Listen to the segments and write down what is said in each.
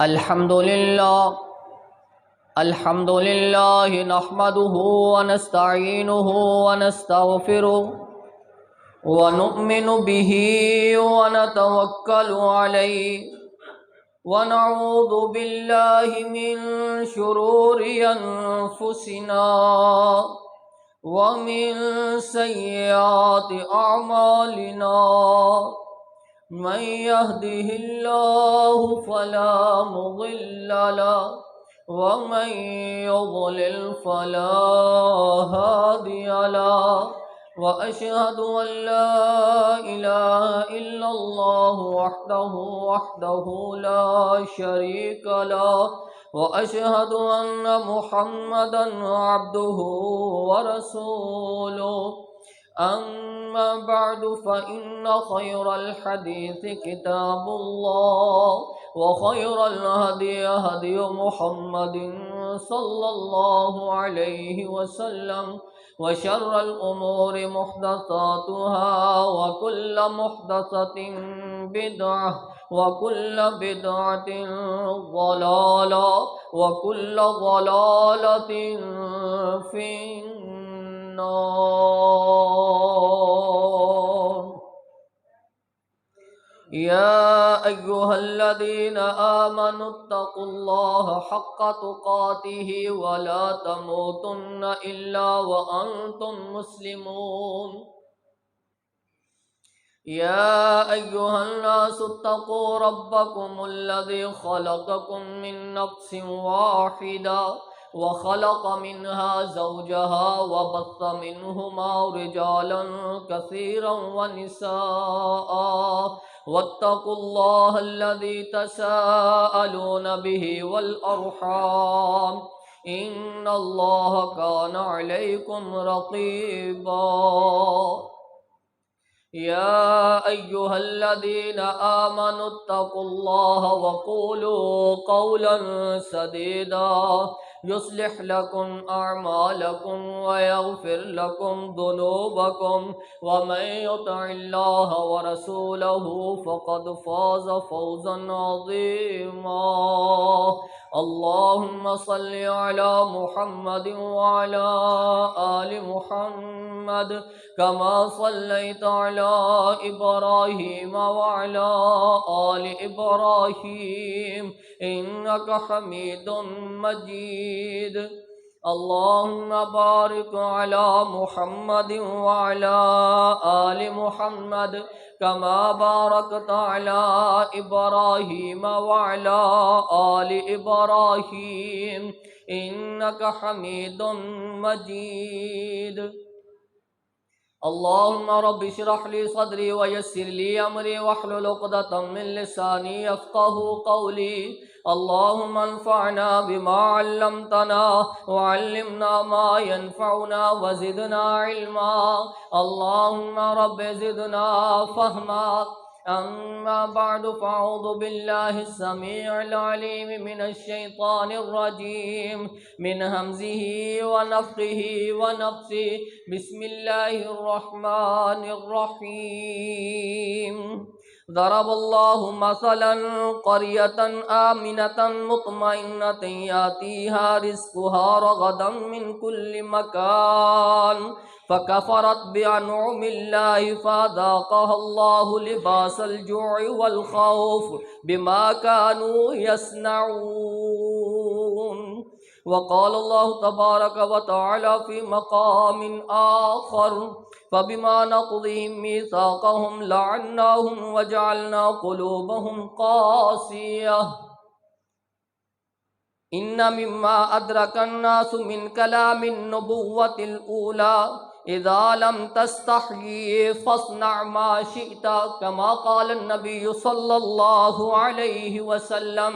الحمد لله نحمده ونستعينه ونستغفره ونؤمن به ونتوكل عليه ونعوذ بالله من شرور أنفسنا ومن سيئات أعمالنا من يهده الله فلا مضل له ومن يضلل فلا هادي له وأشهد أن لا إله إلا الله وحده لا شريك له وأشهد أن محمدا عبده ورسوله أما بعد فإن خير الحديث كتاب الله وخير الهدي هدي محمد صلى الله عليه وسلم وشر الأمور محدثاتها وكل محدثة بدعة وكل بدعة ضلالة وكل ضلالة في النار. يا أيها الذين آمنوا اتقوا الله حق تقاته ولا تموتن إلا وأنتم مسلمون. يا أيها الناس اتقوا ربكم الذي خلقكم من نفس واحدة وخلق منها زوجها وبث منهما رجالا كثيرا ونساء واتقوا الله الذي تساءلون به والأرحام إن الله كان عليكم رقيبا. يا أيها الذين آمنوا اتقوا الله وقولوا قولا سديدا يصلح لكم أعمالكم ويغفر لكم ذنوبكم ومن يطع الله ورسوله فقد فاز فوزا عظيما. اللهم صل على محمد وعلى آل محمد كما صليت على إبراهيم وعلى آل إبراهيم إنك حميد مجيد. اللهم بارك على محمد وعلى آل محمد كما باركت على إبراهيم وعلى آل إبراهيم إنك حميد مجيد. اللهم رب اشرح لي صدري ويسر لي أمري واحلل عقدة من لساني يفقهوا قولي. اللهم انفعنا بما علمتنا وعلمنا ما ينفعنا وزدنا علما. اللهم رب زدنا فهما. أما بعد فأعوذ بالله السميع العليم من الشيطان الرجيم من همزه ونفخه ونفسه. بسم الله الرحمن الرحيم. ضرب الله مثلا قرية آمنة مطمئنة يأتيها رزقها رغدا من كل مكان فكفرت بأنعم الله فأذاقها الله لباس الجوع والخوف بما كانوا يصنعون. وقال الله تبارك وتعالى في مقام آخر فبما نقضهم ميثاقهم لعناهم وجعلنا قلوبهم قاسية. إن مما أدرك الناس من كلام النبوة الأولى إذا لم تستحيي فاصنع ما شئت كما قال النبي صلى الله عليه وسلم.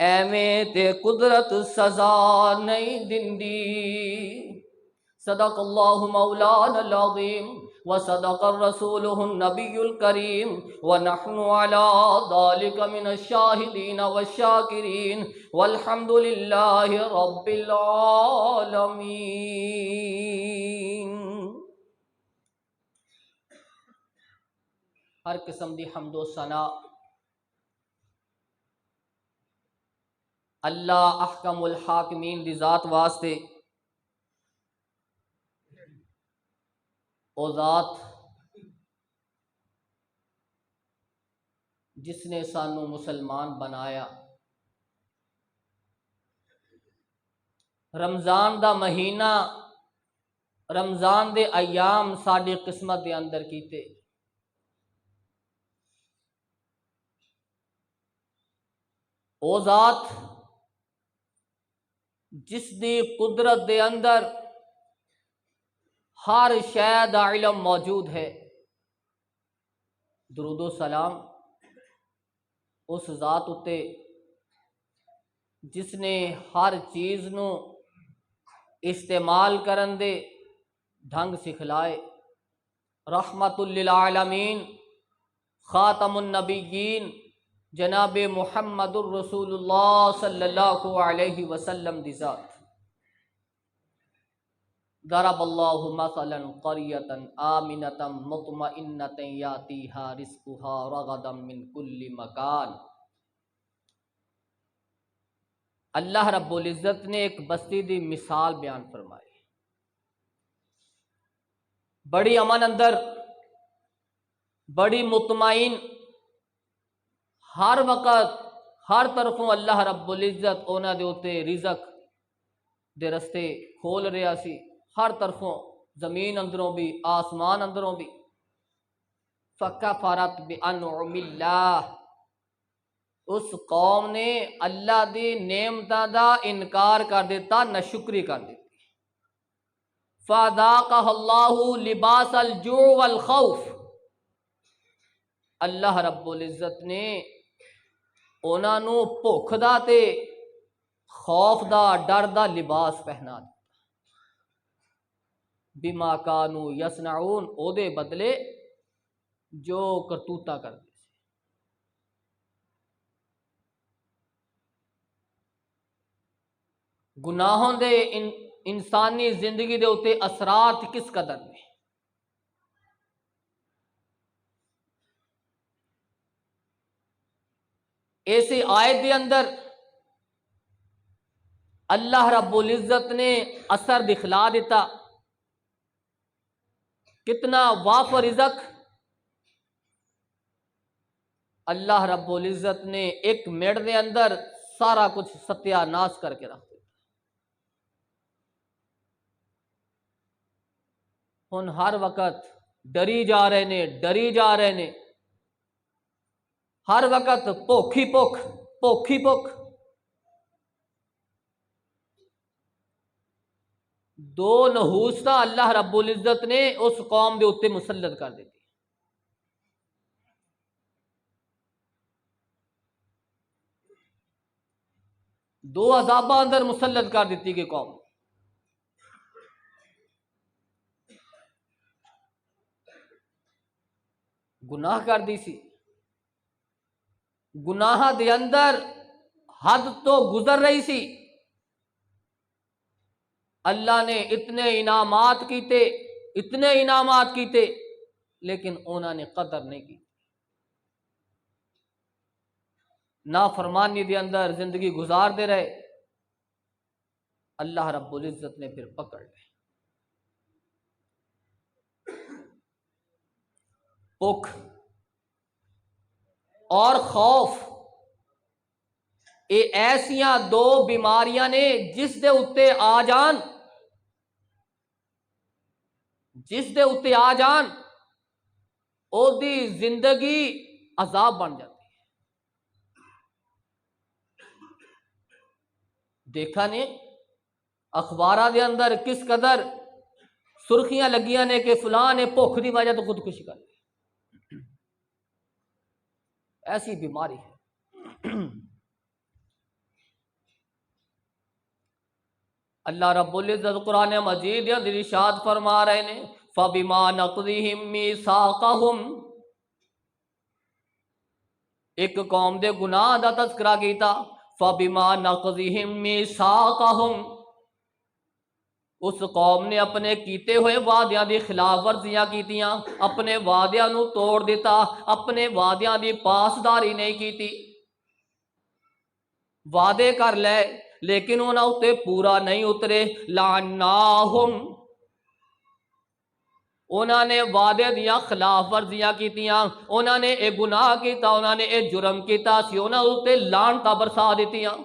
ਐਵੇਂ ਤੇ ਕੁਦਰਤ ਸਜ਼ਾ ਨਹੀਂ ਦਿੰਦੀ। صدق اللہ مولانا العظیم وصدق رسولہ النبی الکریم ونحن علی ذلک من الشاہدین والشاکرین والحمد للہ رب العالمین۔ ہر قسم دی حمد و ثنا اللہ احکم الحاکمین دی ذات واسطے، او ذات جس نے سانو مسلمان بنایا، رمضان دا مہینہ، رمضان دے ایام ساڈی قسمت دے اندر کیتے، او ذات جس دی قدرت دے اندر ہر شے دا علم موجود ہے، درود و سلام اس ذات اتے جس نے ہر چیز نو استعمال کرن دے ڈھنگ سکھلائے، رحمت للعالمین خاتم النبیین جناب محمد الرسول اللہ صلی اللہ علیہ وسلم دی ذات۔ ضرب اللہ مثلا قریۃ آمنۃ مطمئنۃ یاتیہا رزقہا رغدا من کل مکان۔ اللہ رب العزت نے ایک بستی دی مثال بیان فرمائی، بڑی امن اندر، بڑی مطمئن، ہر وقت ہر طرفوں اللہ رب العزت انہاں دے اوتے رزق دے رستے کھول رہا سی، ہر طرفوں، زمین اندروں بھی، آسمان اندروں بھی۔ فکفرت بانعم اللہ، اس قوم نے اللہ دی نعمتاں دا انکار کر دیتا، ناشکری کر دیتی۔ فذاقها اللہ لباس الجوع والخوف، اللہ رب العزت نے انہاں نو بھوک دا تے خوف دا، ڈر دا لباس پہنا دیا، بما کانوا یصنعون، او دے بدلے جو کرتوتا کردے سی۔ گناہوں دے انسانی زندگی دے اوتے اثرات کس قدر نے، ایسی آیت دے اندر اللہ رب العزت نے اثر دکھلا دیتا، کتنا وافر رزق اللہ رب العزت نے ایک منٹ دے اندر سارا کچھ ستیہ ناش کر کے رکھ دیتا۔ ہن ہر وقت ڈری جا رہے نے، ڈری جا رہے نے، ہر وقت بھوکھی بھوک، بھوکھی بھوک۔ دو نحوستاں اللہ رب العزت نے اس قوم دے اوتے مسلط کر دیتی۔ دو عذاباں اندر مسلط کر دیتی کہ قوم گناہ کر دی سی، گناہ دے اندر حد تو گزر رہی سی، اللہ نے اتنے انعامات کیتے، اتنے انعامات کیتے، لیکن انہوں نے قدر نہیں کی، نافرمانی دے اندر زندگی گزار دے رہے، اللہ رب العزت نے پھر پکڑ لے۔ بھوک اور خوف، یہ ایسیاں دو بیماریاں نے جس دے اتے آ جان، جس دے اتے آ جان او دی زندگی عذاب بن جاتی ہے۔ دیکھا نے اخباراں دے اندر کس قدر سرخیاں لگیاں نے کہ فلاں نے بھوک دی وجہ تو خودکشی کر لی، ایسی بیماری ہے۔ اللہ رب العزت قرآن مجید کے اندر ارشاد فرما رہے ہیں فَبِمَا نَقْضِهِمْ مِيثَاقَهُمْ، ایک قوم دے گناہ دا تذکرہ کیتا، فَبِمَا نَقْضِهِمْ مِيثَاقَهُمْ، اس قوم نے اپنے کیتے ہوئے وعدیاں دی خلاف ورزیاں کیتیاں، اپنے وعدیاں نو توڑ دیتا، اپنے وعدیاں دی پاسداری نہیں کیتی، وعدے کر لے لیکن انہاں اتے پورا نہیں اترے، لعناہم، انہوں نے وعدے دیاں خلاف ورزیاں کیتیاں، انہوں نے اے گناہ کیتا، انہوں نے اے جرم کیتا، سی انہوں اتے لعنتاں برسا دیتیاں۔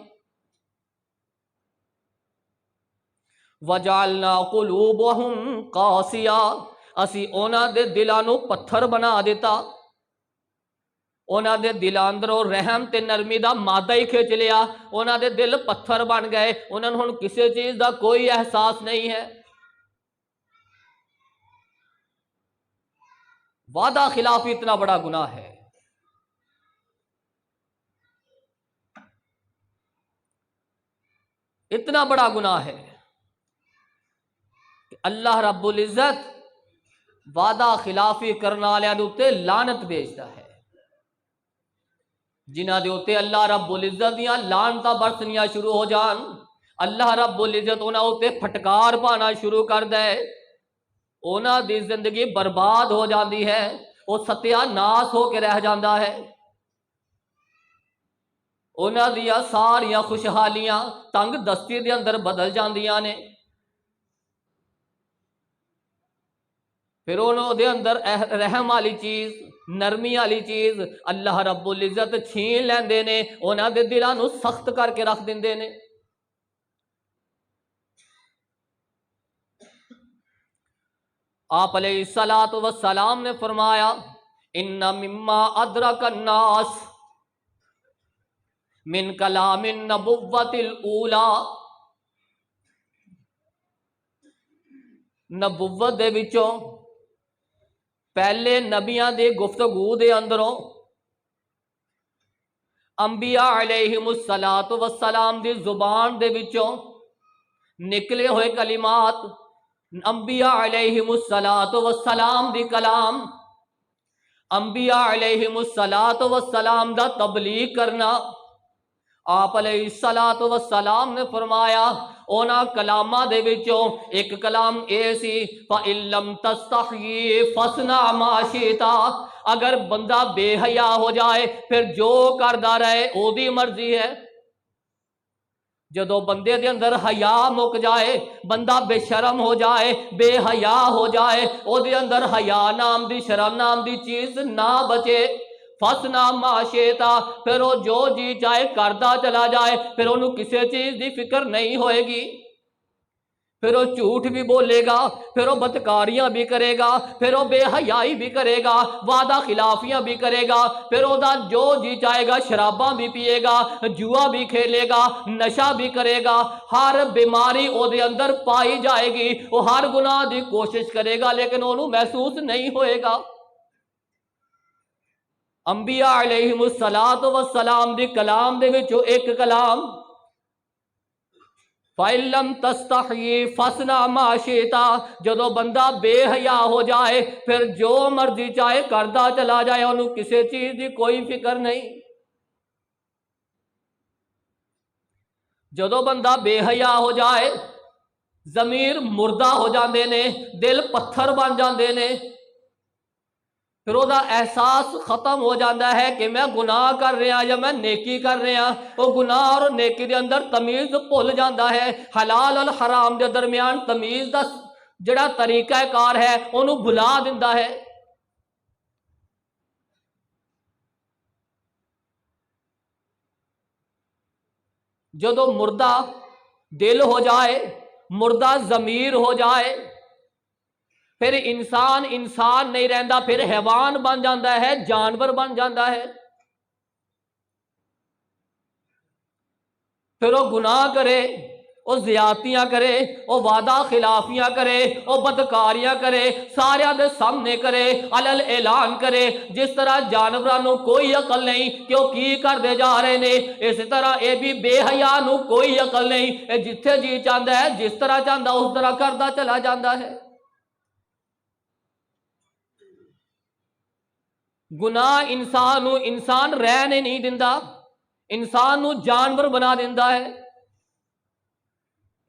وَجَعَلْنَا قُلُوبَهُمْ قَاسِيَةً، اسی انہوں دے دلاں نو پتھر بنا دیتا، انہوں دے دلاں اندروں رحم تے نرمی دا مادہ ہی کھچ لیا، انہوں دے دل پتھر بن گئے، انہوں نے کسی چیز دا کوئی احساس نہیں ہے۔ وعدہ خلافی اتنا بڑا گناہ ہے، اتنا بڑا گناہ ہے کہ اللہ رب العزت وعدہ خلافی کرنے والے تے لعنت بھیجتا ہے، جنہاں دے تے اللہ رب العزت دیاں لعنتاں برسنیاں شروع ہو جان، اللہ رب العزت انہاں تے پھٹکار پانا شروع کر دے، انہاں دی زندگی برباد ہو جاندی ہے، وہ ستیا ناس ہو کے رہ جاندہ ہے، انہاں دیاں ساریاں خوشحالیاں تنگ دستی دے اندر بدل جاندیاں نے، پھر انہوں دے اندر رحم والی چیز، نرمی والی چیز اللہ رب العزت چھین لیندے نے، انہاں دے دلاں نو سخت کر کے رکھ دیندے نے۔ آپ علیہ السلام نے فرمایا ان مما ادرک الناس من کلام النبوۃ الاولی، نبوت دے وچوں پہلے نبیاں دے گفتگو دے اندروں انبیاء علیہم السلام دی زبان دے وچوں نکلے ہوئے کلمات، انبیاء علیہم السلام دی کلام، انبیاء علیہم السلام دا تبلیغ کرنا، آپ علیہ السلام نے فرمایا اونا کلامہ دے وچوں ایک کلام اے سی فَإِن لَمْ تَسْتَحْيِ فَاصْنَعْ مَا شِئْتَ، اگر بندہ بے حیا ہو جائے پھر جو کردہ رہے او دی مرضی ہے۔ جدو بندے دے اندر حیا مک جائے، بندہ بے شرم ہو جائے، بے حیا ہو جائے، او دے اندر حیا نام دی شرم نام دی چیز نہ بچے، فَاصْنَعْ مَا شِئْتَ، پھر وہ جو جی چاہے کردا چلا جائے، پھر انہوں کسی چیز دی فکر نہیں ہوئے گی، پھر وہ جھوٹ بھی بولے گا، پھر وہ بدکاریاں بھی کرے گا، پھر وہ بے حیائی بھی کرے گا، وعدہ خلافیاں بھی کرے گا، پھر وہ جو جی چاہے گا شراباں بھی پیے گا، جوا بھی کھیلے گا، نشہ بھی کرے گا، ہر بیماری او دے اندر پائی جائے گی، وہ ہر گناہ دی کوشش کرے گا لیکن انہوں محسوس نہیں ہوئے گا۔ انبیاء علیہم السلام دی کلام دے وچوں ایک کلام فَإِن لَمْ تَسْتَحْيِ فَاصْنَعْ مَا شِئْتَ، جدو بندہ بے حیا ہو جائے پھر جو مرضی چاہے کردا چلا جائے، انہوں کسی چیز دی کوئی فکر نہیں۔ جدو بندہ بے حیا ہو جائے ضمیر مردہ ہو جاندے نے، دل پتھر بن جاندے نے، پھر وہ احساس ختم ہو جاتا ہے کہ میں گناہ کر رہا یا میں نیکی کر رہا، وہ گناہ اور نیکی دے اندر تمیز بھول جاتا ہے، حلال اور حرام دے درمیان تمیز دا جڑا طریقہ کار ہے انہوں بھلا دیتا ہے۔ جدو مردہ دل ہو جائے، مردہ ضمیر ہو جائے، پھر انسان نہیں رہندا، پھر حیوان بن جاتا ہے، جانور بن جاتا ہے، پھر وہ گناہ کرے، وہ زیادتیاں کرے، وہ وعدہ خلافیاں کرے، وہ بدکاریاں کرے، سارے دے سامنے کرے، علل اعلان کرے، جس طرح جانورانوں کوئی عقل نہیں کہ وہ کی کردے جا رہے نے، اسی طرح اے بھی بے حیا نو کوئی عقل نہیں، اے جتھے جی چاہتا ہے جس طرح چاہتا اس طرح کردا چلا جاتا ہے۔ گناہ انسان رہنے نہیں دیندا، انسان نو جانور بنا دیندا ہے،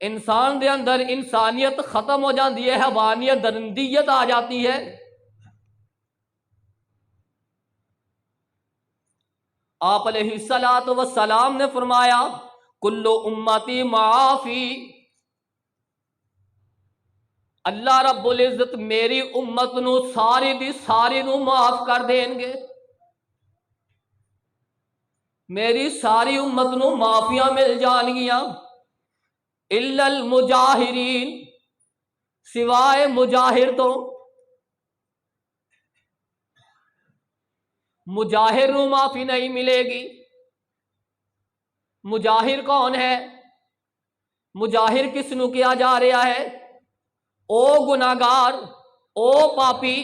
انسان دے اندر انسانیت ختم ہو جاتی ہے، حیوانیت درندیت آ جاتی ہے۔ آپ علیہ الصلوۃ والسلام نے فرمایا کل امتی معافی، اللہ رب العزت میری امت نو ساری دی ساری نو معاف کر دیں گے، میری ساری امت نو معافیاں مل جان گیاں، الا المجاہرین، سوائے مجاہر تو۔ مجاہر نو معافی نہیں ملے گی۔ مجاہر کون ہے؟ مجاہر کس نو کیا جا رہا ہے؟ او گناہگار، او پاپی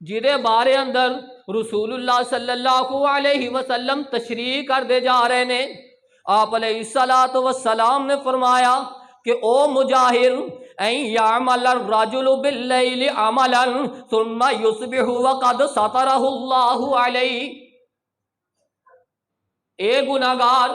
جہدے بارے اندر رسول اللہ صلی اللہ علیہ وسلم تشریح کر دے جا رہے نے۔ آپ علیہ الصلوۃ والسلام نے فرمایا کہ او مجاہر این یعمل الرجل باللیل عملا ثم یصبح وقد سترہ اللہ علیہ، اے گناہگار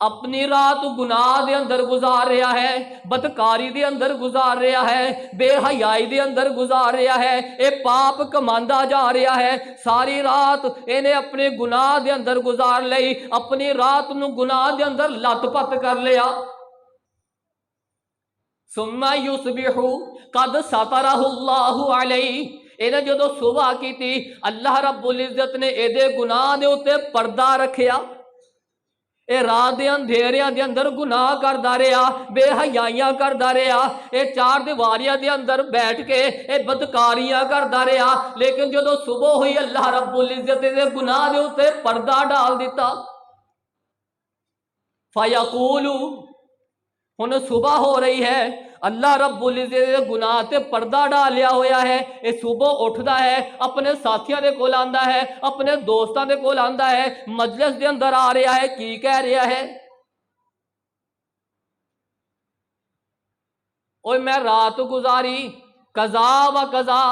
اپنی رات گناہ دے اندر گزار رہا ہے، بدکاری دے اندر گزار رہا ہے، بے حیائی دے اندر گزار رہا ہے، اے پاپ کماندا جا رہا ہے، ساری رات اینے اپنے گناہ دے اندر گزار لئی، اپنی رات نو گناہ دے اندر لت پت کر لیا۔ ثم یصبح قد سترہ اللہ علیہ، اینے جدو صبح کی تھی اللہ رب العزت نے اے دے گناہ دے اتے پردہ رکھیا، اے رات دے اندھیریاں دے اندر گناہ کردا رہیا، بے حیائیاں کردا رہیا، اے چار دیواریاں دے اندر بیٹھ کے اے بدکاریاں کردا رہیا، لیکن جدو صبح ہوئی اللہ رب العزت دے گناہ دے اتے پردہ ڈال دیتا۔ فیقول، ہن صبح ہو رہی ہے، اللہ رب العزت دے گناہ تے پردہ ڈالیا ہویا ہے، اے صبح اٹھدا ہے، اپنے ساتھیاں دے کول آندا ہے، اپنے دوستاں دے کول آندا ہے، مجلس دے اندر آ رہا ہے، کی کہہ رہا ہے؟ اوے میں رات گزاری قضا و قضا،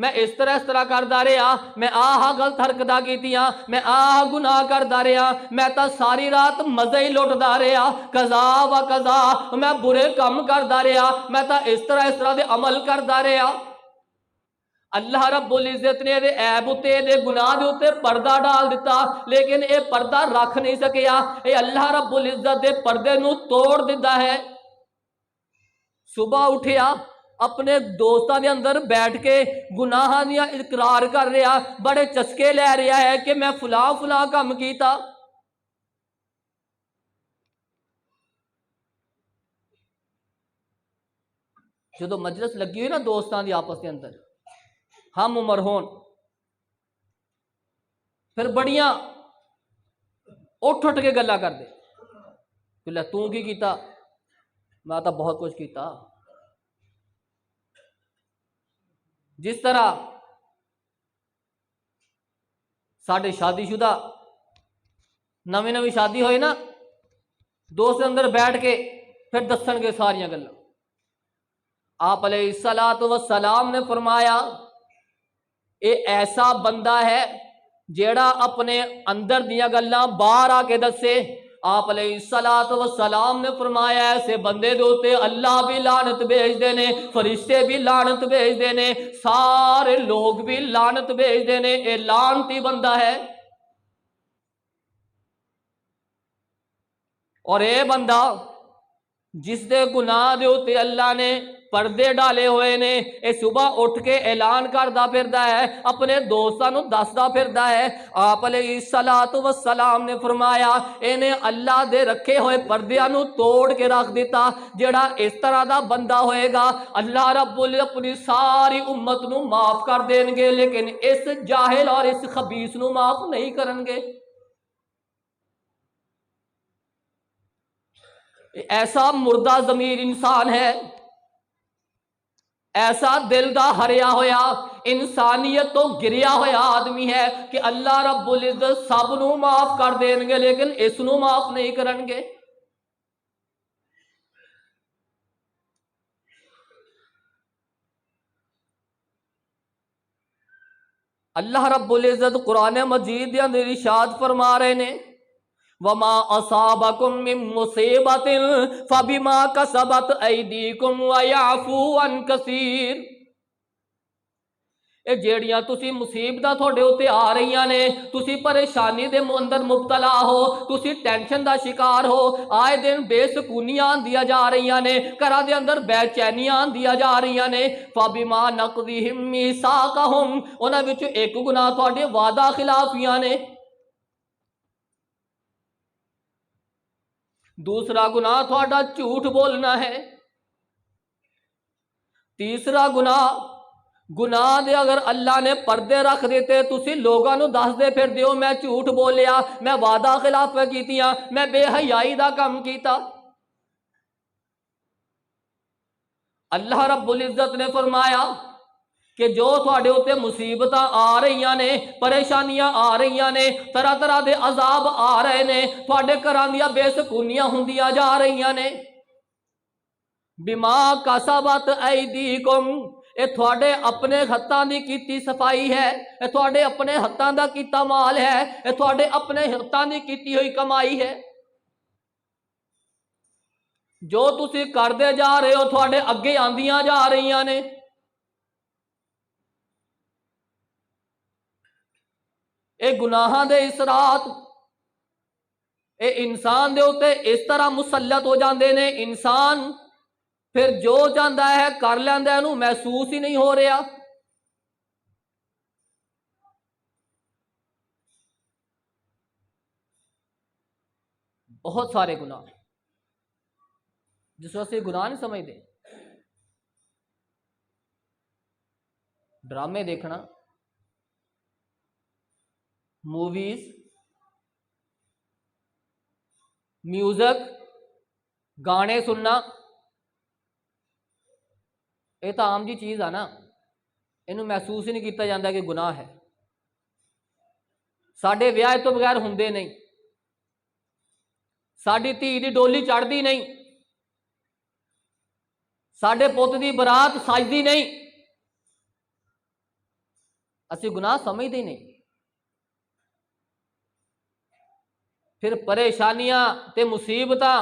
میں اس طرح کردا رہا، میں آہ غلط حرکتاں کیتیاں، میں آہ گناہ کردا رہا، میں تا ساری رات مزے ہی لٹدا رہا، قضا و قضا، میں برے کم کردا رہا، میں تا اس طرح دے عمل کردا رہا۔ اللہ رب العزت نے دے عیب اتے دے گناہ دے اتے پردہ ڈال دیتا، لیکن اے پردہ رکھ نہیں سکیا، اے اللہ رب العزت دے پردے نو توڑ دیتا ہے۔ صبح اٹھیا، اپنے دوستاں دے اندر بیٹھ کے گناہاں دیاں اقرار کر رہا، بڑے چسکے لے رہا ہے کہ میں فلاں فلاں کم کیتا۔ جدو مجلس لگی ہوئی نا دوستان دی آپس کے اندر، ہم عمر ہون، پھر بڑیاں اٹھ کے گلا کر دے کہ لے تو کی کیتا؟ میں تو بہت کچھ کیتا۔ جس طرح ساڑھے شادی شدہ نویں شادی ہوئی نا، دوست اندر بیٹھ کے پھر دسن گے ساریاں گلاں۔ آپ علیہ الصلوۃ والسلام نے فرمایا اے ایسا بندہ ہے جیڑا اپنے اندر دیاں گلاں باہر آ کے دسے۔ آپ علیہ الصلوۃ والسلام نے فرمایا ایسے بندے دے اوتے اللہ بھی لعنت بھیج دینے، فرشتے بھی لعنت بھیج دینے، سارے لوگ بھی لعنت بھیج دینے، اے لعنتی بندہ ہے۔ اور اے بندہ جس دے گناہ دے اوتے اللہ نے پردے ڈالے ہوئے نے، اے صبح اٹھ کے اعلان کردا پھردا ہے، اپنے دوستاں نو دسدا پھردا ہے۔ آپ علیہ الصلوۃ والسلام نے فرمایا اینے اللہ دے رکھے ہوئے پردیاں نو توڑ کے رکھ دیتا۔ جڑا اس طرح دا بندہ ہوئے گا اللہ رب العزت اپنی ساری امت نو معاف کر دین گے، لیکن اس جاہل اور اس خبیث نو معاف نہیں کرن گے۔ ایسا مردہ ضمیر انسان ہے، ایسا دل دا ہریا ہویا انسانیت تو گریا ہویا آدمی ہے کہ اللہ رب العزت سب نو معاف کر دین گے لیکن اس نو معاف نہیں کرن گے۔ اللہ رب العزت قرآن مجید دے اندر ارشاد فرما رہے نے وما اصابکم من مصیبت فبما کسبت ایدیکم ویعفو عن کثیر۔ اے جیڑیاں تسی مصیبتاں تھوڑے اوتے آ رہیاں نے، تسی پریشانی دے اندر مبتلا ہو، تسی ٹینشن دا شکار ہو، آئے دن بے سکونیاں آندیاں جا رہیاں نے، گھراں دے اندر بے چینیاں آندیاں جا رہیاں نے، فبما نقضہم میثاقہم، انہاں وچ ایک گناہ تھوڑے وعدہ خلافیاں نے، دوسرا گناہ تھوڑا جھوٹ بولنا ہے، تیسرا گناہ دے اگر اللہ نے پردے رکھ دیتے تسی لوگاں نو دس دے پھر دیو میں جھوٹ بولیا، میں وعدہ خلاف کیتیاں، میں بے حیائی دا کم کیتا۔ اللہ رب العزت نے فرمایا کہ جو تھوڑے اوتے مصیبتاں آ رہیاں نے، پریشانیاں آ رہیاں نے، طرح طرح دے عذاب آ رہے نے، تھوڑے گھراں دیاں بے سکونیاں ہوندیاں جا رہیاں نے، بما کسبت ایدیکم، اے تھوڑے اپنے ہتھاں دی کیتی صفائی ہے، اے تھوڑے اپنے ہتھاں دا کیتا مال ہے، اے تھوڑے اپنے ہتھاں دی کیتی ہوئی کمائی ہے، جو تسی کردے جا رہے ہو تھوڑے اگے آندیاں جا رہیاں نے۔ اے گناہاں دے اثرات اے انسان دے اوتے اس طرح مسلط ہو جاندے نے، انسان پھر جو چاہتا ہے کر لیندا ہے، انہوں محسوس ہی نہیں ہو رہا۔ بہت سارے گناہ جس وقت سے گناہ نہیں سمجھتے، ڈرامے دیکھنا، موویز، میوزک، گانے سننا، یہ تو عام جی چیز ہے نا، انہوں محسوس ہی نہیں کیتا جاتا کہ گناہ ہے۔ ساڈے ویاہ تو بغیر ہوندے نہیں، ساڈی دھی دی ڈولی چڑھتی نہیں، ساڈے پوت دی برات سجدی نہیں، اسی گناہ سمجھتے ہی نہیں۔ پھر پریشانیاں تے مصیبتاں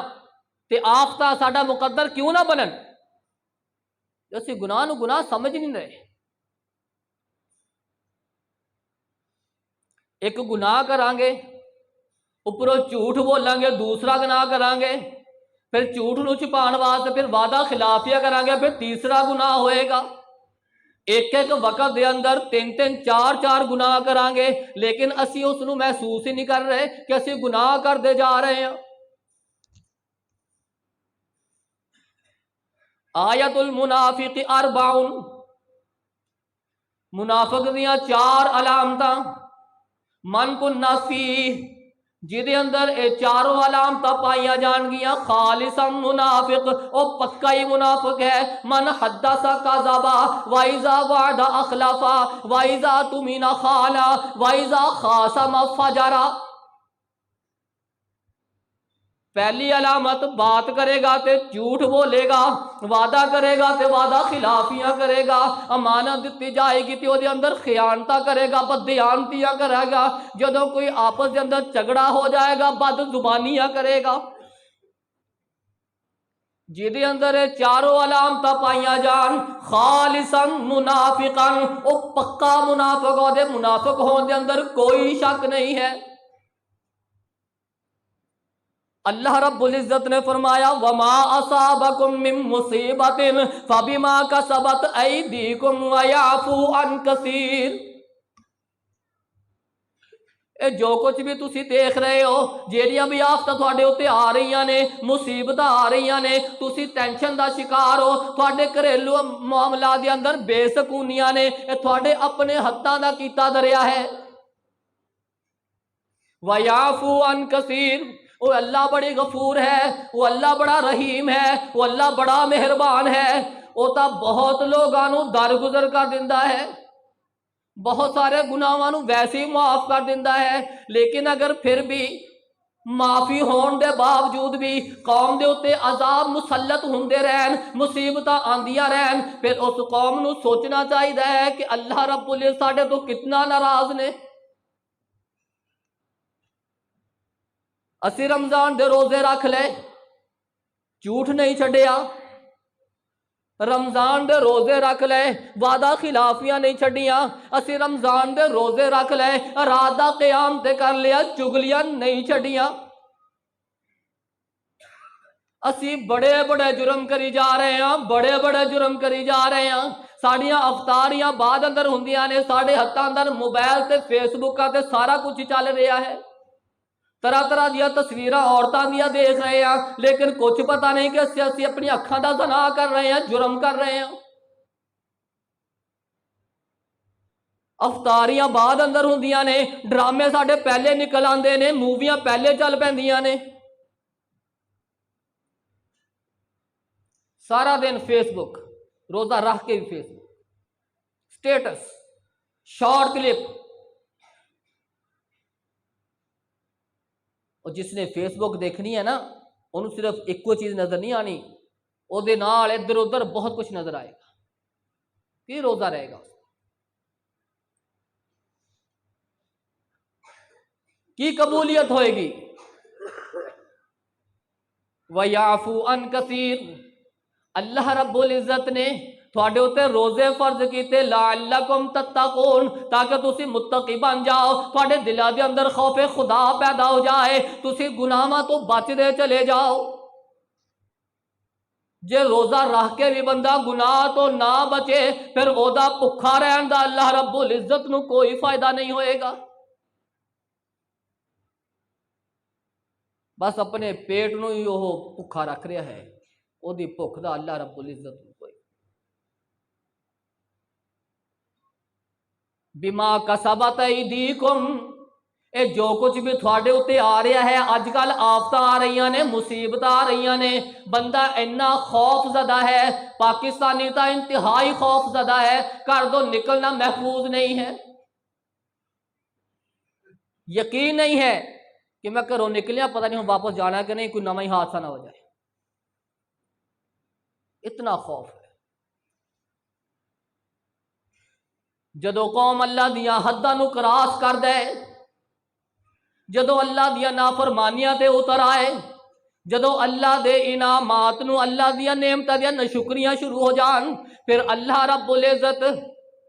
تے آفتاں ساڈا مقدر کیوں نہ بنن، اسی گناہ نو گناہ سمجھ نہیں رہے۔ ایک گناہ کران گے اوپروں جھوٹ بولیں گے، دوسرا گناہ کران گے، پھر جھوٹ نو چھپان واسطے پھر وعدہ خلافیہ کران گے، پھر تیسرا گناہ ہوئے گا۔ ایک ایک وقت دے اندر تین تین چار چار گناہ کران گے، لیکن اسی اس نو محسوس ہی نہیں کر رہے کہ اسی گناہ کردے جا رہے ہیں۔ آیت المنافق اربعون، منافق دیاں چار علامتاں، من کنا فیہ، جدے اندر اے چاروں علامتاں پائیاں جان گیاں، خالصا منافق، او پکا ہی منافق ہے۔ من حدث کذبا وَإِذَا وعد اخلفا وَإِذَا اؤْتُمِنَ خَانَ وَإِذَا خاصم فجر۔ پہلی علامت بات کرے گا تے جھوٹ بولے گا، وعدہ کرے گا تے وعدہ خلافیاں کرے گا، امانت دتی جائے گی تے او دے اندر خیانتاں کرے گا، بددیانتیاں کرے گا، جدوں کوئی آپس دے اندر جھگڑا ہو جائے گا بد زبانیاں کرے گا۔ جدے اندر چاروں علامتاں پائیاں جان، خالصا منافقا، او پکا منافق، او دے منافق ہون دے اندر کوئی شک نہیں ہے۔ اللہ رب العزت نے فرمایا وما اصابکم من مصیبت فبما کسبت ایدیکم ویعفو عن کثیر۔ اے جو کچھ بھی تسی دیکھ رہے ہو، جیڑیاں بھی آفتاں تھوڑے اوتے آ رہیاں نے، مصیبتاں آ رہیاں نے، تسی ٹینشن دا شکار ہو، تھوڑے گھریلو معاملات دے اندر بے سکونیاں نے، اے تھوڑے اپنے ہتھاں دا کیتا دریا ہے۔ وَيَعْفُو عَنْ كَثِيرٍ، وہ اللہ بڑی غفور ہے، وہ اللہ بڑا رحیم ہے، وہ اللہ بڑا مہربان ہے، وہ تو بہت لوگوں نو درگزر کر دیندہ ہے، بہت سارے گناہاں نو ویسے ہی معاف کر دیندہ ہے، لیکن اگر پھر بھی معافی ہون دے باوجود بھی قوم دے اتے عذاب مسلط ہوندے رہن، مصیبتاں آندیاں رہن، پھر اس قوم نو سوچنا چاہیے ہے کہ اللہ رب العزت ساڈے تو کتنا ناراض نے۔ اسی رمضان دے روزے رکھ لے، جھوٹ نہیں چھڈیا، رمضان دے روزے رکھ لے، وعدہ خلافیاں نہیں چھڈیاں، اسی رمضان دے روزے رکھ لے، رات دا قیام تے کر لیا، چگلیاں نہیں چھڈیاں۔ اسی بڑے بڑے جرم کری جا رہے ہیں، بڑے بڑے جرم کری جا رہے ہیں، ساڑیاں افطاریاں بعد اندر ہوندیاں نے، ساڑے ہتھاں اندر موبائل تے فیس بک تے سارا کچھ چل رہا ہے، طرح طرح دیا تصویراں عورتاں دیا دیکھ رہے ہیں، لیکن کچھ پتہ نہیں کہ اسی اپنی اکھاں دا زنا کر رہے ہیں، جرم کر رہے ہیں۔ افطاریاں بعد اندر ہوندیاں نے، ڈرامے ساڈے پہلے نکل آندے نے، موویاں پہلے چل پیندیاں نے، سارا دن فیس بک، روزہ رکھ کے بھی فیس بک، سٹیٹس، شارٹ کلپ۔ اور جس نے فیس بک دیکھنی ہے نا، انہوں صرف ایک چیز نظر نہیں آنی، وہ دے نال ادھر ادھر بہت کچھ نظر آئے گا، کی روزہ رہے گا، کی قبولیت ہوئے گی۔ وَيَعْفُو عَنْ كَثِيرٍ، اللہ رب العزت نے تھوڑے ہوتے روزے فرض کیتے لعلکم تتقون، تاکہ تسی متقی بن جاؤ، تھوڑے دلہ دے اندر خوف خدا پیدا ہو جائے، تسی گناہاں تو بچ دے چلے جاؤ۔ جے روزہ رہ کے بھی بندہ گناہ تو نہ بچے، پھر او دا بھکھا رہن دا اللہ رب العزت نو کوئی فائدہ نہیں ہوئے گا۔ بس اپنے پیٹ نو ہی وہ بھکھا رکھ رہا ہے، او دی بھکھ دا اللہ رب العزت نو کوئی۔ بما کسبت ایدیکم، اے جو کچھ بھی تھوڑے اتے آ رہا ہے، اج کل آفتاں آ رہی نے، مصیبت آ رہی نے، بندہ اینا خوف زدہ ہے، پاکستانی تا انتہائی خوف زدہ ہے، گھر دو نکلنا محفوظ نہیں ہے، یقین نہیں ہے کہ میں گھروں نکلیا پتہ نہیں ہوں واپس جانا کہ نہیں، کوئی نواں ہی حادثہ نہ ہو جائے، اتنا خوف ہے۔ جدو قوم اللہ دیا حداں نو کراس کر دے، جدو اللہ دیا نافرمانیاں تے اتر آئے، جدو اللہ دے انعامات نو، اللہ دیا نعمتاں دیا نشکریاں شروع ہو جان، پھر اللہ رب العزت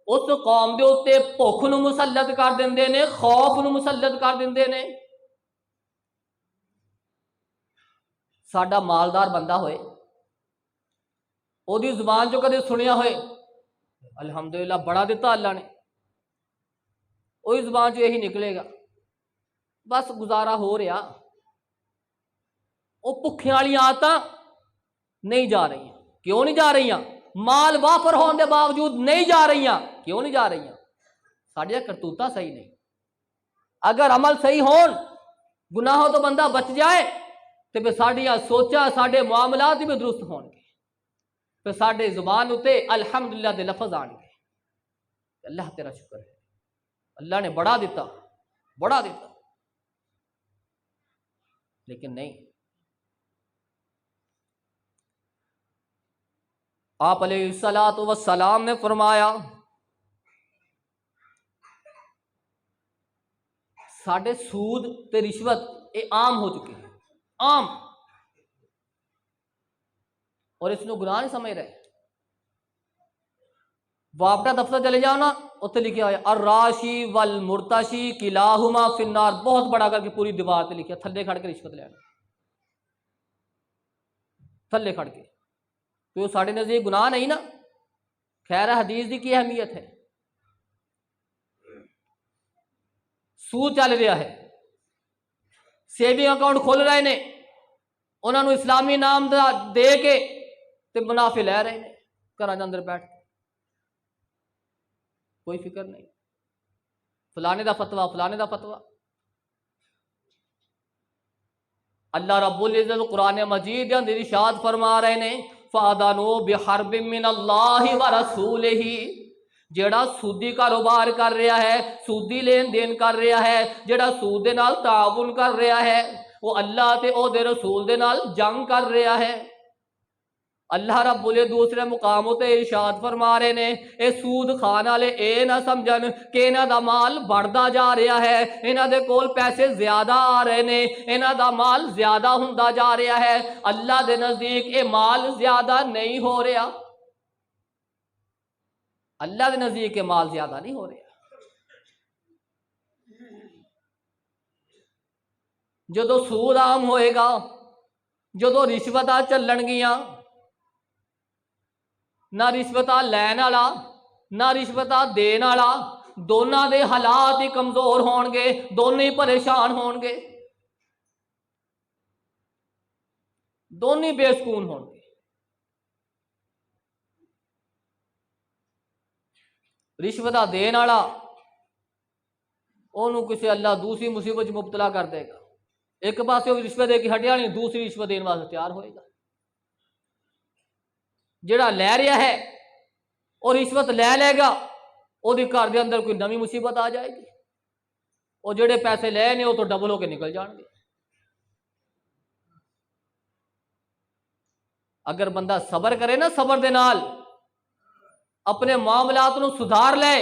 اس قوم دے اتے بھوک نو مسلط کر دیندے نے، خوف نو مسلط کر دیندے نے۔ ساڈا مالدار بندہ ہوئے، او دی زبان جو کدے سنیا ہوئے الحمدللہ بڑا دیتا اللہ نے، وہی زبان جو یہی نکلے گا، بس گزارا ہو رہا، وہ بھکھیاں والی عادتاں نہیں جا رہی، کیوں نہیں جا رہی؟ مال وافر ہونے کے باوجود نہیں جا رہی، کیوں نہیں جا رہی؟ ساڈیاں کرتوتاں صحیح نہیں۔ اگر عمل صحیح ہون، گناہوں تو بندہ بچ جائے، تو پھر ساڈیاں سوچاں، ساڈے معاملات بھی درست ہون گے، پھر ساڈے زبان اتے الحمدللہ دے لفظ آن گے، اللہ تیرا شکر ہے، اللہ نے بڑا دیتا، بڑا دیتا، لیکن نہیں۔ آپ علیہ الصلوۃ والسلام نے فرمایا ساڈے سود تے رشوت یہ عام ہو چکے ہیں، عام، اور اس کو گناہ نہیں سمجھ رہے۔ وابڈا دفتر چلے جاؤ نا، اتنے لکھا ہوا الراشی والمرتشی کلاہما فی النار، بہت بڑا کر کے پوری دیوار پہ لکھا، تھلے کھڑ کے رشوت لینا، تھلے کھڑ کے، تو ساڑھے نزدیک گناہ نہیں نا، خیر حدیث دی کی اہمیت ہے۔ سود چل رہا ہے، سیونگ اکاؤنٹ کھول رہے نے، انہوں نے اسلامی نام دے کے تے منافع لے رہے ہیں گھراں دے اندر بیٹھ کے، کوئی فکر نہیں، فلانے دا فتویٰ، فلانے دا فتویٰ۔ اللہ رب العزت قرآن مجید دے اندر ارشاد فرما رہے نے فَأَذَنُوا بِحَرْبٍ مِّنَ اللَّهِ وَرَسُولِهِ، جیڑا سودی کاروبار کر رہا ہے، سودی لین دین کر رہا ہے، جیڑا سود دے نال تعاون کر رہا ہے، وہ اللہ تے او دے رسول دے نال جنگ کر رہا ہے۔ اللہ رب العزت دوسرے مقاموں تے ارشاد فرما رہے نے اے سود کھان والے اے نہ سمجھن کہ انہاں دا مال بڑھدا جا رہا ہے، انہاں دے کول پیسے زیادہ آ رہے نے، انہاں دا مال زیادہ ہوندا جا رہا ہے۔ اللہ دے نزدیک اے مال زیادہ نہیں ہو رہا، اللہ دے نزدیک اے مال زیادہ نہیں ہو رہا۔ جدو سود عام ہوئے گا، جدو رشوتاں چلن گیاں، نہ رشوتاں لین والا نہ رشوتاں دین والا، دونوں دے حالات ہی کمزور ہون گے، دونوں ہی پریشان ہون گے، دونوں ہی بے سکون ہون گے۔ رشوتاں دین والا انہوں کسی اللہ دوسری مصیبت مبتلا کر دے گا، ایک پاسے وہ رشوت دے کے ہٹیا نہیں، دوسری رشوت دین واسطے تیار ہوئے گا۔ جڑا لے رہا ہے اور رشوت لے گا، وہ گھر دے اندر کوئی نئی مصیبت آ جائے گی، اور جڑے پیسے لے نے وہ تو ڈبل ہو کے نکل جان گے۔ اگر بندہ صبر کرے نا، صبر دے نال اپنے معاملات نو سدھار لے،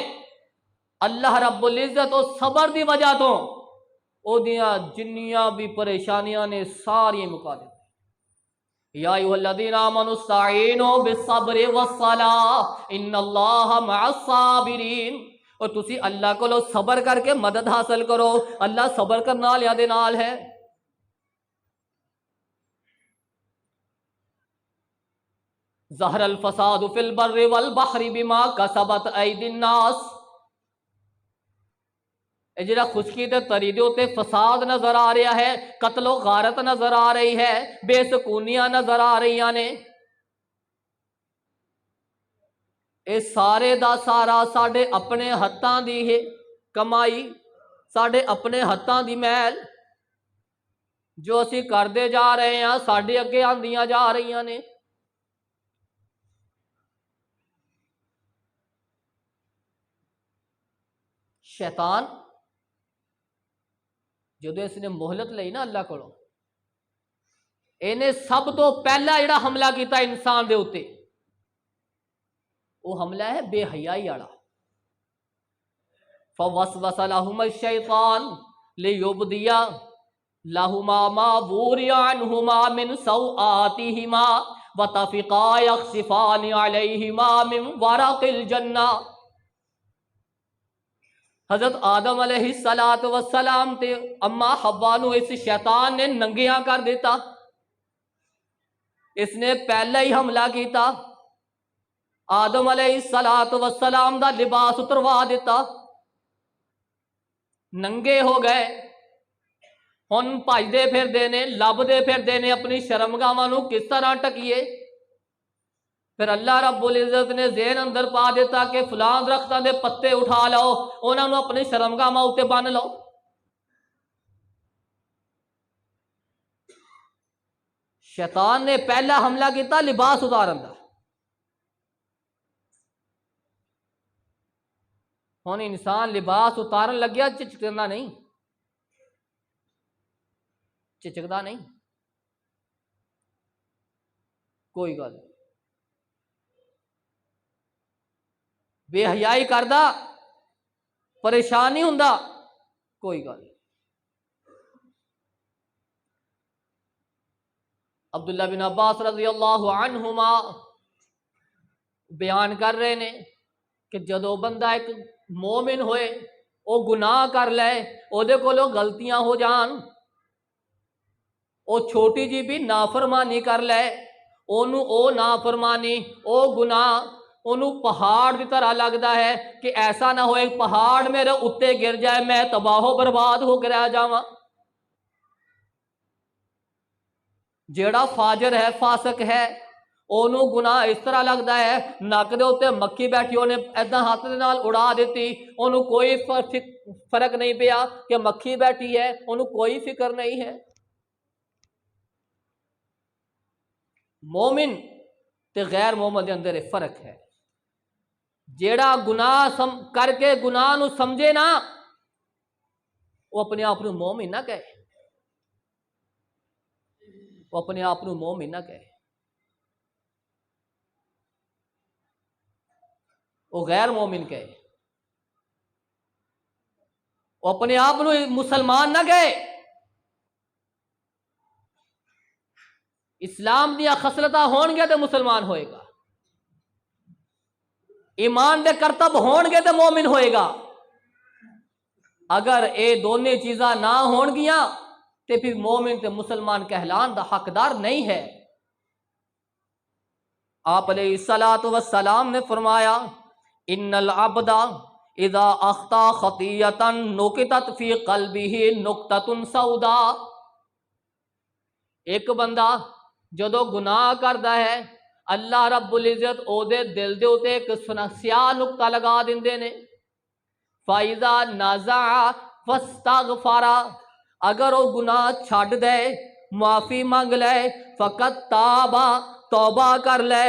اللہ رب العزت اور صبر دی وجہ تو او دیاں جنیاں بھی پریشانیاں نے ساری مکا دے۔ یا ایھا الذین آمنوا استعینوا بالصبر والصلاۃ ان اللہ مع الصابرین، اور تسی اللہ کو صبر کر کے مدد حاصل کرو، اللہ صبر کرنے والے دے نال ہے۔ ظہر الفساد فی البر والبحر بما کسبت ایدی الناس، اے جڑا خشکی تے تری دے اوتے فساد نظر آ رہا ہے، قتل و غارت نظر آ رہی ہے، بے سکونیاں نظر آ رہی نے، اے سارے دا سارا ساڈے اپنے ہتھاں دی ہے کمائی، ساڈے اپنے ہتھاں دی محل جو اسی کردے جا رہے ہیں، ساڈے اگے آندیاں جا رہی نے۔ شیطان جدو اس نے مہلت لئی نا اللہ کولوں، انہیں سب تو پہلا جڑا حملہ کیتا انسان دے اوتے، وہ حملہ ہے بے حیائی والا۔ فوسوس لہما الشیطان لیبدی لہما ما ورئ عنہما من سوآتہما وطفقا یخصفان علیہما من ورق الجنہ۔ حضرت آدم علیہ السلام تے اما حوا نو اس شیطان نے ننگیاں کر دیتا، اس نے پہلا ہی حملہ کیتا، آدم علیہ السلام دا لباس اتروا دیتا، ننگے ہو گئے، ہن بھجدے پھردے نے، لبدے پھردے نے اپنی شرمگاہاں نو کس طرح ٹکیے۔ پھر اللہ رب العزت نے ذہن اندر پا دیتا کہ فلاں درختاں دے پتے اٹھا لو، انہاں نو اپنی شرمگاہاں اتے بن لو۔ شیطان نے پہلا حملہ کیتا لباس اتارن دا۔ ہن انسان لباس اتارن لگیا چچکدا نہیں، چچکدا نہیں، کوئی گل نہیں، بے حیائی کردا پریشان نہیں ہوندا، کوئی گل نہیں۔ عبداللہ بن عباس رضی اللہ عنہما بیان کر رہے نے کہ جدو بندہ ایک مومن ہوئے، وہ گناہ کر لے، او دے کولوں غلطیاں ہو جان، او چھوٹی جی بھی نافرمانی کر لے، اونوں او نافرمانی او گناہ انہوں پہاڑ کی طرح لگتا ہے کہ ایسا نہ ہوئے پہاڑ میرے اتنے گر جائے میں تباہ و برباد ہو کے رہ جاواں۔ جیڑا فاجر ہے، فاسق ہے، انہوں گناہ اس طرح لگتا ہے نک دے اوتے مکھی بیٹھی انہیں ایداں ہاتھ دے نال اڑا دیتی، انہوں کوئی فرق نہیں پیا کہ مکھی بیٹھی ہے، انہوں کوئی فکر نہیں ہے۔ مومن تے غیر مومن دے اندر فرق ہے. جیڑا گناہ کر کے گناہ نو سمجھے نا وہ اپنے آپ نو مومن نہ کہے، وہ اپنے آپ نو مومن نہ کہے، وہ غیر مومن کہے، وہ اپنے آپ نو مسلمان نہ کہے. اسلام دیا خصلتاں ہون گے تو مسلمان ہوئے گا، ایمان دے کرتب ہون گے تو مومن ہوئے گا. اگر اے دونوں چیزاں نہ ہون گیاں تے پھر مومن تے مسلمان کہلان دا حقدار نہیں ہے. آپ علیہ الصلوۃ والسلام نے فرمایا ان العبد اذا اخطا خطیۃ نکتت فی قلبہ نقطۃ سوداء. ایک بندہ جدو گناہ کردا ہے اللہ رب العزت او دے دل دے اوتے ایک سیاہ نقطہ لگا دیندے نے. فَإِذَا نَزَعَ فَاسْتَغْفَرَ، اگر وہ گناہ چھڈ دے معافی مانگ لے، فقط تابا توبہ کر لے،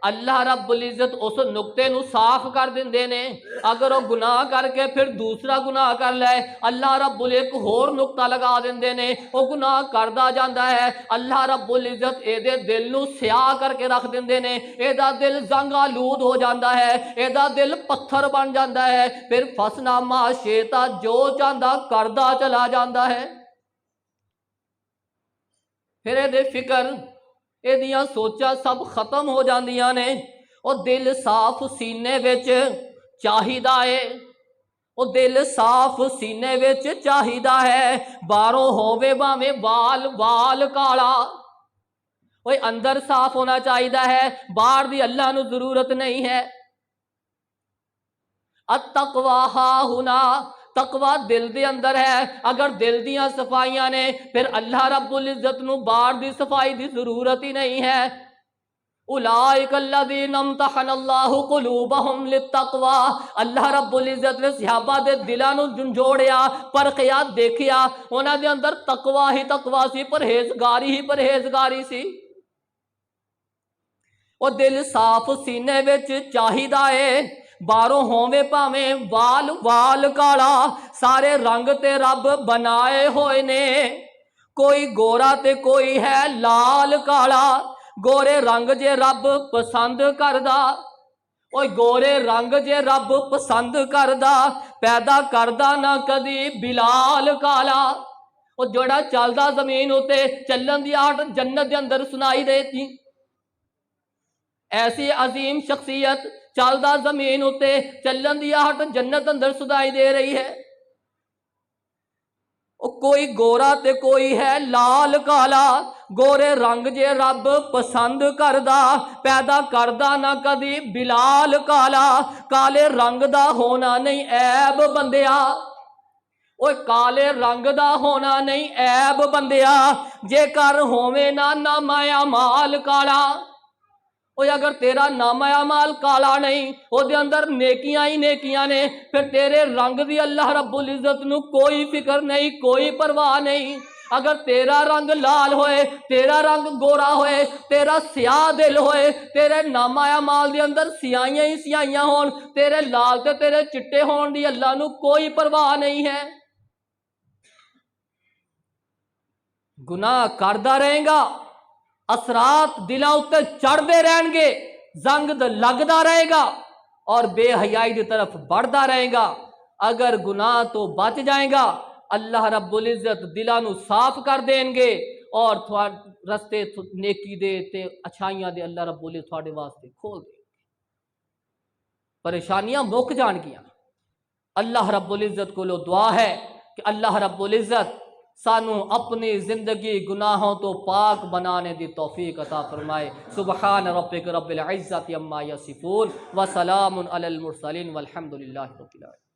اللہ رب العزت اس نقطے نو صاف کر دیندے نے. اگر وہ گناہ کر کے پھر دوسرا گناہ کر لے اللہ رب العزت ایک ہور نقطہ لگا دیندے نے، وہ گناہ کردا جاندا ہے، اللہ رب العزت اے دے دل نو سیاہ کر کے رکھ دیندے نے، اے دا دل زنگ آلود ہو جاندا ہے، اے دا دل پتھر بن جاندا ہے. پھر فسنا ما شیتا جو چاہندا کردا چلا جاندا ہے. پھر اے دے فکر اے دیاں سوچاں سب ختم ہو جاندیاں نے. او دل صاف سینے وچ چاہیدا ہے، او دل صاف سینے وچ چاہیدا ہے. باہروں ہووے باویں وال کالا، اوے اندر صاف ہونا چاہیدا ہے، باہر دی اللہ نو ضرورت نہیں ہے. التقوی ہا ہنا، تقوی دل دے اندر ہے. اگر دل دیاں صفائیاں نے پھر اللہ رب العزت نو باہر دی صفائی دی ضرورت ہی نہیں ہے. اولئک الذین امتحن اللہ قلوبہم للتقوی، اللہ رب العزت نے صحابہ دے دلاں نو جھنجھوڑیا، پرکھیا، دیکھیا، انہاں دے اندر تقوی ہی تقوی سی، پرہیزگاری ہی پرہیزگاری سی. او دل صاف سینے وچ چاہیدا ہے، باہروں ہووے پاویں وال کالا. سارے رنگ تے رب بنائے ہوئے نے، کوئی گورا تے کوئی ہے لال کالا. گورے رنگ جے رب پسند کردا، اوے گورے رنگ جے رب پسند کردا، پیدا کردا نہ کدی بلال کالا. او جڑا چلدا زمین اتے چلن دی آہٹ جنت دے اندر سنائی دیتی. ایسی عظیم شخصیت چلدا زمین اتے چلن دی آہٹ جنت اندر سنائی دے رہی ہے. کوئی گورا تے کوئی ہے لال کالا. گورے رنگ جے رب پسند کردا، پیدا کردا نہ کدی بلال کالا. کالے رنگ دا ہونا نہیں عیب بندیا، اوے کالے رنگ دا ہونا نہیں عیب بندیا. جے کر ہووے نہ نامہ اعمال کالا، اوے اگر تیرا نامہ اعمال کالا نہیں، او دے اندر نیکیاں ہی نیکیاں نے، پھر تیرے رنگ دی اللہ رب العزت نو کوئی فکر نہیں، کوئی پرواہ نہیں. اگر تیرا رنگ لال ہوئے، تیرا رنگ گورا ہوئے، تیرا سیاہ دل ہوئے، تیرے نامہ اعمال دے اندر سیاہیاں ہی سیاہیاں ہون، تیرے لال تے تیرے چٹے ہون دی اللہ نو کوئی پرواہ نہیں ہے. گناہ کردا رہے گا، اثرات دلاں اتے چڑھدے رہن گے، زنگ لگدا رہے گا اور بے حیائی دی طرف بڑھدا رہے گا. اگر گناہ تو بچ جائے گا اللہ رب العزت دلاں نو صاف کر دیں گے اور رستے نیکی دے تے اچھائیاں دے اللہ رب العزت تھوڑے واسطے کھول دیں گے. پریشانیاں مک جان گیاں. اللہ رب العزت کو دعا ہے کہ اللہ رب العزت سانو اپنی زندگی گناہوں تو پاک بنانے دی توفیق عطا فرمائے. سبحان ربک رب العزت عما یصفون وسلام علی المرسلین والحمد للہ رب العالمین.